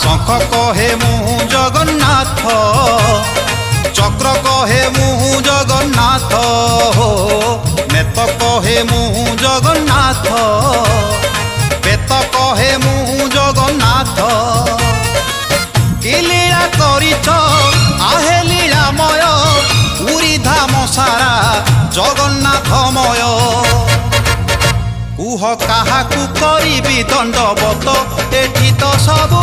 शंख कहे मुहु जगन्नाथ चक्र कहे मुहु जगन्नाथ नेत कहे मुहु जगन्नाथ बेत कहे मुहु जगन्नाथ कि लीला करिछ आहे लीलामय पुरी धाम सारा जगन्नाथमय कुह काहाकू करिबी दंडवत एठी तो सबु